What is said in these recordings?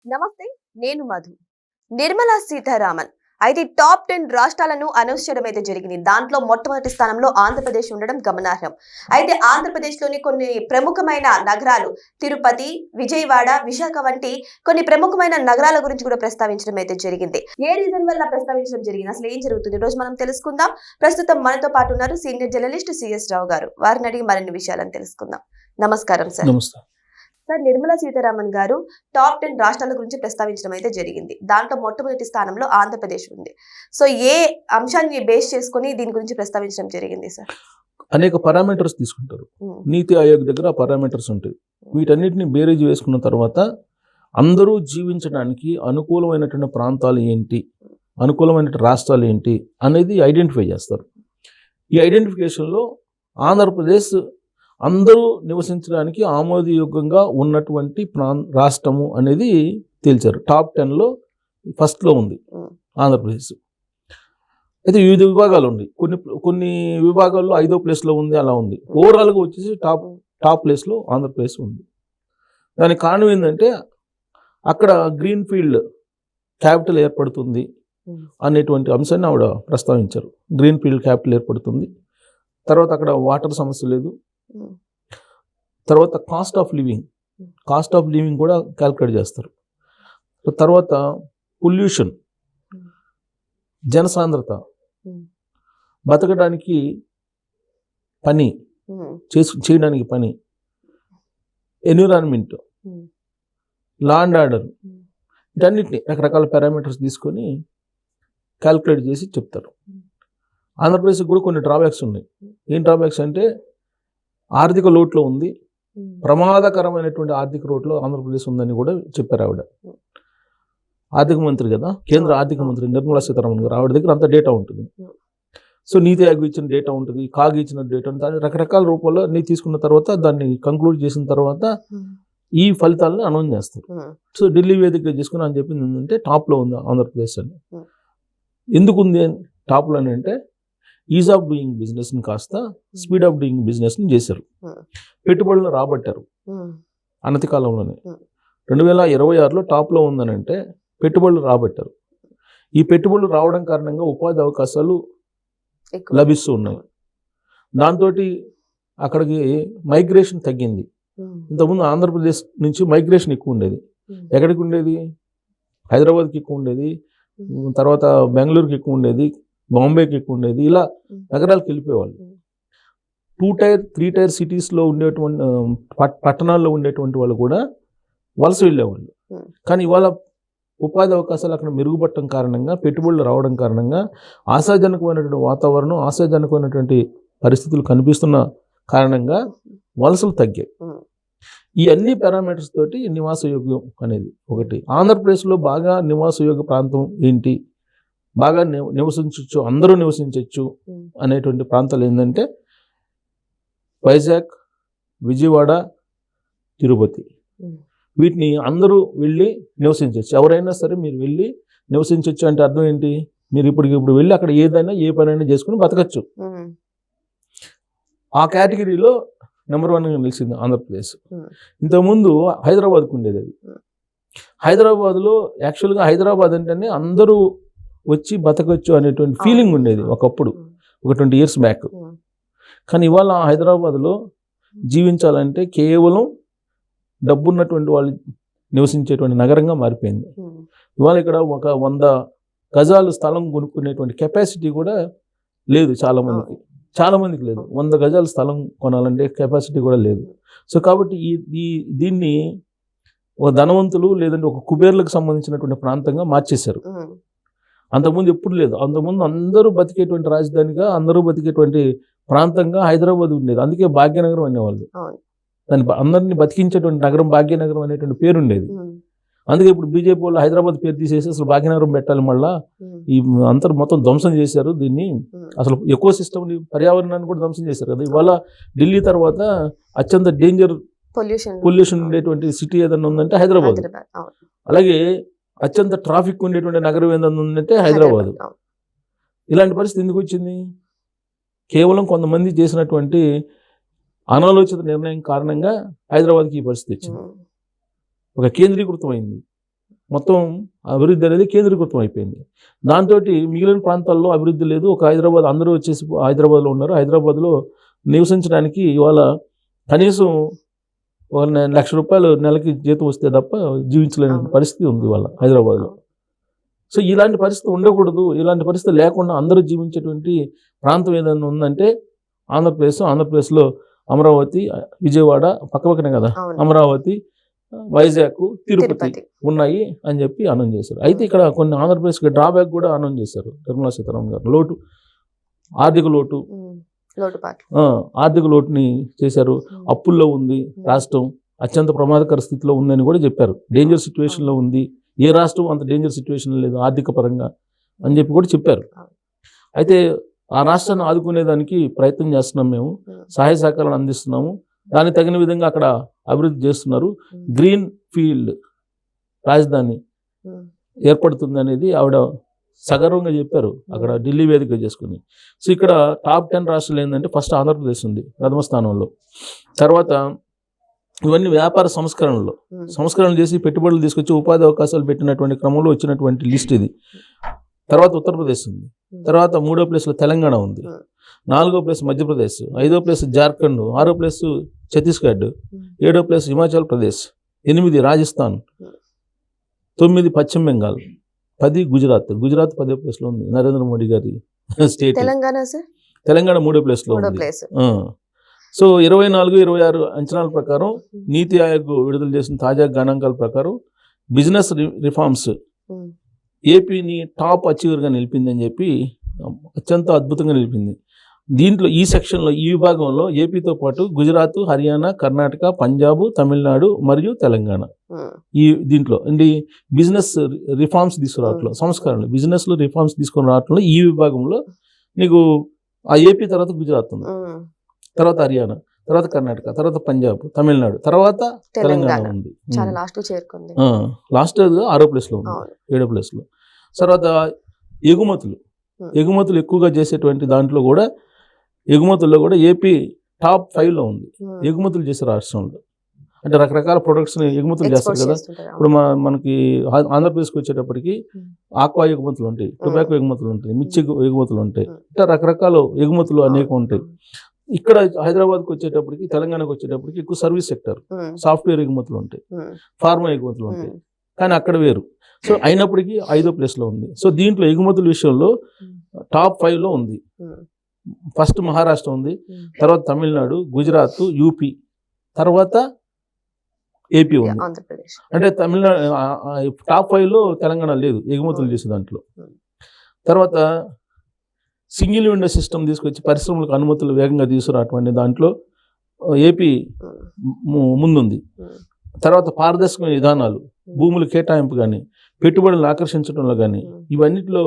నమస్తే, నేను మధు. నిర్మలా సీతారామన్ అయితే టాప్ 10 రాష్ట్రాలను అనౌన్స్ చేయడం అయితే జరిగింది. దాంట్లో మొట్టమొదటి స్థానంలో ఆంధ్రప్రదేశ్ ఉండడం గమనార్హం. అయితే ఆంధ్రప్రదేశ్లోని కొన్ని ప్రముఖమైన నగరాలు తిరుపతి, విజయవాడ, విశాఖ వంటి కొన్ని ప్రముఖమైన నగరాల గురించి కూడా ప్రస్తావించడం అయితే జరిగింది. ఏ రీజన్ వల్ల ప్రస్తావించడం జరిగింది, అసలు ఏం జరుగుతుంది, ఈ రోజు మనం తెలుసుకుందాం. ప్రస్తుతం మనతో పాటు ఉన్నారు సీనియర్ జర్నలిస్ట్ సిఎస్ రావు గారు. వారిని అడిగి మరిన్ని విషయాలను తెలుసుకుందాం. నమస్కారం సార్. సార్, నిర్మలా సీతారామన్ గారు టాప్ 10 రాష్ట్రాల గురించి ప్రస్తావించడం అయితే జరిగింది. దాంట్లో మొట్టమొదటి స్థానంలో ఆంధ్రప్రదేశ్ ఉంది. సో ఏ అంశాన్ని బేస్ చేసుకుని దీని గురించి ప్రస్తావించడం జరిగింది సార్? అనేక పారామీటర్స్ తీసుకుంటారు. నీతి ఆయోగ్ దగ్గర ఆ పారామీటర్స్ ఉంటాయి. వీటన్నిటిని బేరీజ్ వేసుకున్న తర్వాత అందరూ జీవించడానికి అనుకూలమైనటువంటి ప్రాంతాలు ఏంటి, అనుకూలమైన రాష్ట్రాలు ఏంటి అనేది ఐడెంటిఫై చేస్తారు. ఈ ఐడెంటిఫికేషన్లో ఆంధ్రప్రదేశ్ అందరూ నివసించడానికి ఆమోదయోగ్యంగా ఉన్నటువంటి రాష్ట్రము అనేది తేల్చారు. టాప్ 10లో ఫస్ట్లో ఉంది ఆంధ్రప్రదేశ్. అయితే వివిధ విభాగాలు ఉన్నాయి. కొన్ని విభాగాల్లో 5వ ప్లేస్లో ఉంది, అలా ఉంది. ఓవరాల్గా వచ్చేసి టాప్ ప్లేస్లో ఆంధ్రప్రదేశ్ ఉంది. దానికి కారణం ఏంటంటే అక్కడ గ్రీన్ ఫీల్డ్ క్యాపిటల్ ఏర్పడుతుంది అనేటువంటి అంశాన్ని ఆవిడ ప్రస్తావించారు. గ్రీన్ ఫీల్డ్ క్యాపిటల్ ఏర్పడుతుంది. తర్వాత అక్కడ వాటర్ సమస్య లేదు. తర్వాత కాస్ట్ ఆఫ్ లివింగ్ కూడా క్యాల్కులేట్ చేస్తారు. తర్వాత పొల్యూషన్, జనసాంద్రత, బతకడానికి పని, చేయడానికి పని, ఎన్విరాన్మెంట్, లా అండ్ ఆర్డర్, వీటన్నిటిని రకరకాల పారామీటర్స్ తీసుకొని క్యాల్కులేట్ చేసి చెప్తారు. ఆంధ్రప్రదేశ్కి కూడా కొన్ని డ్రాబ్యాక్స్ ఉన్నాయి. ఏం డ్రాబ్యాక్స్ అంటే ఆర్థిక లోట్లో ఉంది, ప్రమాదకరమైనటువంటి ఆర్థిక లోట్లో ఆంధ్రప్రదేశ్ ఉందని కూడా చెప్పారు ఆవిడ. ఆర్థిక మంత్రి కదా, కేంద్ర ఆర్థిక మంత్రి నిర్మలా సీతారామన్ గారు, ఆవిడ దగ్గర అంత డేటా ఉంటుంది. సో నీతి ఆయోగ్ ఇచ్చిన డేటా ఉంటుంది, కాగ్ ఇచ్చిన డేటా ఉంటుంది. రకరకాల రూపంలో నీ తీసుకున్న తర్వాత దాన్ని కంక్లూడ్ చేసిన తర్వాత ఈ ఫలితాలను అనౌన్స్ చేస్తారు. సో ఢిల్లీ వేదిక చేసుకుని అని చెప్పింది ఏంటంటే టాప్లో ఉంది ఆంధ్రప్రదేశ్ అని. ఎందుకు ఉంది టాప్లో అని అంటే ఈజ్ ఆఫ్ డూయింగ్ బిజినెస్ని కాస్త స్పీడ్ ఆఫ్ డూయింగ్ బిజినెస్ని చేశారు. పెట్టుబడులను రాబట్టారు అనతి కాలంలోనే. 2026లో టాప్లో ఉందని అంటే పెట్టుబడులు రాబట్టారు. ఈ పెట్టుబడులు రావడం కారణంగా ఉపాధి అవకాశాలు లభిస్తూ ఉన్నాయి. దాంతో అక్కడికి మైగ్రేషన్ తగ్గింది. ఇంతకుముందు ఆంధ్రప్రదేశ్ నుంచి మైగ్రేషన్ ఎక్కువ ఉండేది. ఎక్కడికి ఉండేది? హైదరాబాద్కి ఎక్కువ ఉండేది, తర్వాత బెంగళూరుకి ఎక్కువ ఉండేది, బాంబేకి ఎక్కువ ఉండేది. ఇలా నగరాలకు వెళ్ళిపోయేవాళ్ళు. 2 టైర్ 3 టైర్ సిటీస్లో ఉండేటువంటి పట్టణాల్లో ఉండేటువంటి వాళ్ళు కూడా వలస వెళ్ళేవాళ్ళు. కానీ ఇవాళ ఉపాధి అవకాశాలు అక్కడ మెరుగుపడటం కారణంగా, పెట్టుబడులు రావడం కారణంగా, ఆశాజనకమైనటువంటి వాతావరణం, ఆశాజనకమైనటువంటి పరిస్థితులు కనిపిస్తున్న కారణంగా వలసలు తగ్గాయి. ఈ అన్ని పారామీటర్స్ తోటి నివాసయోగ్యం అనేది ఒకటి. ఆంధ్రప్రదేశ్లో బాగా నివాసయోగ్య ప్రాంతం ఏంటి, బాగా నివసించవచ్చు, అందరూ నివసించవచ్చు అనేటువంటి ప్రాంతాలు ఏంటంటే వైజాగ్, విజయవాడ, తిరుపతి. వీటిని అందరూ వెళ్ళి నివసించవచ్చు. ఎవరైనా సరే మీరు వెళ్ళి నివసించవచ్చు అంటే అర్థం ఏంటి? మీరు ఇప్పుడు వెళ్ళి అక్కడ ఏదైనా ఏ పనైనా చేసుకుని బతకచ్చు. ఆ కేటగిరీలో నెంబర్ 1గా నిలిచింది ఆంధ్రప్రదేశ్. ఇంతకుముందు హైదరాబాద్కు ఉండేది అది. హైదరాబాద్లో యాక్చువల్గా హైదరాబాద్ అంటేనే అందరూ వచ్చి బతకచ్చు అనేటువంటి ఫీలింగ్ ఉండేది ఒకప్పుడు, ఒక 20 years బ్యాక్. కానీ ఇవాళ హైదరాబాద్లో జీవించాలంటే కేవలం డబ్బున్నటువంటి వాళ్ళు నివసించేటువంటి నగరంగా మారిపోయింది. ఇవాళ ఇక్కడ ఒక 100 గజాలు స్థలం కొనుక్కునేటువంటి కెపాసిటీ కూడా లేదు చాలామందికి లేదు. 100 గజాల స్థలం కొనాలంటే కెపాసిటీ కూడా లేదు. సో కాబట్టి దీన్ని ఒక ధనవంతులు లేదంటే ఒక కుబేర్లకు సంబంధించినటువంటి ప్రాంతంగా మార్చేశారు. అంతకుముందు ఎప్పుడు లేదు. అంతకుముందు అందరూ బతికేటువంటి రాజధానిగా, అందరూ బతికేటువంటి ప్రాంతంగా హైదరాబాద్ ఉండేది. అందుకే భాగ్యనగరం అనేవాళ్ళు. దాన్ని అందరినీ బతికించేటువంటి నగరం భాగ్యనగరం అనేటువంటి పేరు ఉండేది. అందుకే ఇప్పుడు బీజేపీ వాళ్ళు హైదరాబాద్ పేరు తీసేసి అసలు భాగ్యనగరం పెట్టాలి, మళ్ళీ ఈ అంతా మొత్తం ధ్వంసం చేశారు. దీన్ని అసలు ఎకో సిస్టమ్ని, పర్యావరణాన్ని కూడా ధ్వంసం చేశారు కదా. ఇవాళ ఢిల్లీ తర్వాత అత్యంత డేంజర్ పొల్యూషన్ ఉండేటువంటి సిటీ ఏదన్నా ఉందంటే హైదరాబాద్. అలాగే అత్యంత ట్రాఫిక్ ఉండేటువంటి నగరం ఏదన్నా ఉందంటే హైదరాబాద్. ఇలాంటి పరిస్థితి ఎందుకు వచ్చింది? కేవలం కొంతమంది చేసినటువంటి అనాలోచిత నిర్ణయం కారణంగా హైదరాబాద్కి ఈ పరిస్థితి వచ్చింది. ఒక కేంద్రీకృతమైంది. మొత్తం అభివృద్ధి అనేది కేంద్రీకృతం అయిపోయింది. దాంతో మిగిలిన ప్రాంతాల్లో అభివృద్ధి లేదు. ఒక హైదరాబాద్ అందరూ వచ్చేసి హైదరాబాద్లో ఉన్నారు. హైదరాబాద్లో నివసించడానికి ఇవాళ కనీసం ఒక ₹1,00,000 నెలకి జీతం వస్తే తప్ప జీవించలేని పరిస్థితి ఉంది ఇవాళ హైదరాబాద్లో. సో ఇలాంటి పరిస్థితి ఉండకూడదు. ఇలాంటి పరిస్థితి లేకుండా అందరూ జీవించేటువంటి ప్రాంతం ఏదైనా ఉందంటే ఆంధ్రప్రదేశ్లో అమరావతి, విజయవాడ పక్కపక్కనే కదా, అమరావతి, వైజాగ్, తిరుపతి ఉన్నాయి అని చెప్పి అనౌన్స్ చేశారు. అయితే ఇక్కడ కొన్ని ఆంధ్రప్రదేశ్కి డ్రాబ్యాక్ కూడా అనౌన్స్ చేశారు నిర్మలా సీతారామన్ గారు. ఆర్థిక లోటుని చేశారు. అప్పుల్లో ఉంది రాష్ట్రం, అత్యంత ప్రమాదకర స్థితిలో ఉందని కూడా చెప్పారు. డేంజర్ సిచ్యువేషన్లో ఉంది, ఏ రాష్ట్రం అంత డేంజర్ సిచ్యువేషన్ లేదు ఆర్థిక పరంగా అని చెప్పి కూడా చెప్పారు. అయితే ఆ రాష్ట్రాన్ని ఆదుకునేదానికి ప్రయత్నం చేస్తున్నాం, మేము సహాయ సహకారాలు అందిస్తున్నాము, దానికి తగిన విధంగా అక్కడ అభివృద్ధి చేస్తున్నారు. గ్రీన్ ఫీల్డ్ రాజధాని ఏర్పడుతుంది అనేది ఆవిడ సగర్వంగా చెప్పారు అక్కడ ఢిల్లీ వేదిక చేసుకుని. సో ఇక్కడ టాప్ 10 రాష్ట్రాలు ఏంటంటే ఫస్ట్ ఆంధ్రప్రదేశ్ ఉంది ప్రథమ స్థానంలో. తర్వాత ఇవన్నీ వ్యాపార సంస్కరణలు చేసి పెట్టుబడులు తీసుకొచ్చి ఉపాధి అవకాశాలు పెట్టినటువంటి క్రమంలో వచ్చినటువంటి లిస్ట్ ఇది. తర్వాత ఉత్తరప్రదేశ్ ఉంది. తర్వాత 3వ ప్లేస్లో తెలంగాణ ఉంది. 4వ ప్లేస్ మధ్యప్రదేశ్, 5వ ప్లేస్ జార్ఖండ్, 6వ ప్లేస్ ఛత్తీస్గఢ్, 7వ ప్లేస్ హిమాచల్ ప్రదేశ్, 8 రాజస్థాన్, 9 పశ్చిమ బెంగాల్, 10 గుజరాత్ 10వ ప్లేస్లో ఉంది నరేంద్ర మోడీ గారి స్టేట్. తెలంగాణ 3వ ప్లేస్లో ఉంది. సో 24-26 అంచనాల ప్రకారం నీతి ఆయోగ్ విడుదల చేసిన తాజా గణాంకాల ప్రకారం బిజినెస్ రిఫార్మ్స్ ఏపీని టాప్ అచీవర్గా నిలిపిందని చెప్పి అత్యంత అద్భుతంగా నిలిపింది. దీంట్లో ఈ సెక్షన్లో ఈ విభాగంలో ఏపీతో పాటు గుజరాత్, హర్యానా, కర్ణాటక, పంజాబ్, తమిళనాడు మరియు తెలంగాణ ఈ దీంట్లో బిజినెస్ రిఫార్మ్స్ తీసుకురావట్లో సంస్కరణలు బిజినెస్లో రిఫార్మ్స్ తీసుకొని రావట్లో ఈ విభాగంలో నీకు ఆ ఏపీ తర్వాత గుజరాత్ ఉంది, తర్వాత హర్యానా, తర్వాత కర్ణాటక, తర్వాత పంజాబ్, తమిళనాడు, తర్వాత తెలంగాణ ఉంది. లాస్ట్ 6వ ప్లేస్లో ఉంది, 7వ ప్లేస్లో. తర్వాత ఎగుమతులు ఎక్కువగా చేసేటువంటి దాంట్లో కూడా ఎగుమతుల్లో కూడా ఏపీ టాప్ 5లో ఉంది. ఎగుమతులు చేసే రాష్ట్రంలో అంటే రకరకాల ప్రొడక్ట్స్ని ఎగుమతులు చేస్తారు కదా. ఇప్పుడు మనకి ఆంధ్రప్రదేశ్కి వచ్చేటప్పటికి ఆక్వా ఎగుమతులు ఉంటాయి, టొబాకో ఎగుమతులు ఉంటాయి, మిర్చి ఎగుమతులు ఉంటాయి, ఇట్లా రకరకాల ఎగుమతులు అనేక ఉంటాయి. ఇక్కడ హైదరాబాద్కి వచ్చేటప్పటికి, తెలంగాణకు వచ్చేటప్పటికి ఎక్కువ సర్వీస్ సెక్టర్, సాఫ్ట్వేర్ ఎగుమతులు ఉంటాయి, ఫార్మా ఎగుమతులు ఉంటాయి. కానీ అక్కడ వేరు. సో అయినప్పటికీ 5వ ప్లేస్లో ఉంది. సో దీంట్లో ఎగుమతుల విషయంలో టాప్ 5లో ఉంది. ఫస్ట్ మహారాష్ట్ర ఉంది, తర్వాత తమిళనాడు, గుజరాత్, యూపీ, తర్వాత ఏపీ ఉంది. అంటే తమిళనాడు టాప్ 5లో తెలంగాణ లేదు ఎగుమతులు చేసే దాంట్లో. తర్వాత సింగిల్ విండో సిస్టమ్ తీసుకొచ్చి పరిశ్రమలకు అనుమతులు వేగంగా తీసుకురావటువంటి దాంట్లో ఏపీ ముందుంది. తర్వాత పారదర్శకమైన విధానాలు, భూముల కేటాయింపు కానీ, పెట్టుబడులను ఆకర్షించడంలో కానీ ఇవన్నిటిలో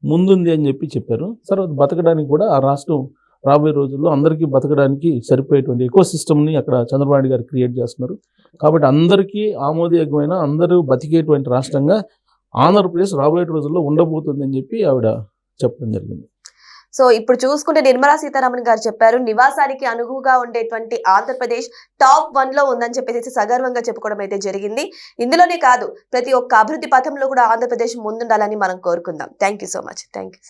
ముందుంది అని చెప్పారు. తర్వాత బతకడానికి కూడా ఆ రాష్ట్రం రాబోయే రోజుల్లో అందరికీ బతకడానికి సరిపోయేటువంటి ఎకో సిస్టమ్ని అక్కడ చంద్రబాబు నాయుడు గారు క్రియేట్ చేస్తున్నారు. కాబట్టి అందరికీ ఆమోదయోగ్యమైన, అందరూ బతికేటువంటి రాష్ట్రంగా ఆంధ్రప్రదేశ్ రాబోయే రోజుల్లో ఉండబోతుంది అని చెప్పి ఆవిడ చెప్పడం జరిగింది. సో ఇప్పుడు చూసుకుంటే నిర్మలా సీతారామన్ గారు చెప్పారు, నివాసానికి అనువుగా ఉండేటువంటి ఆంధ్రప్రదేశ్ టాప్ 1లో ఉందని చెప్పేసి సగర్వంగా చెప్పుకోవడం అయితే జరిగింది. ఇందులోనే కాదు, ప్రతి ఒక్క అభివృద్ధి పథంలో కూడా ఆంధ్రప్రదేశ్ ముందుండాలని మనం కోరుకుందాం. Thank you so much. Thank you.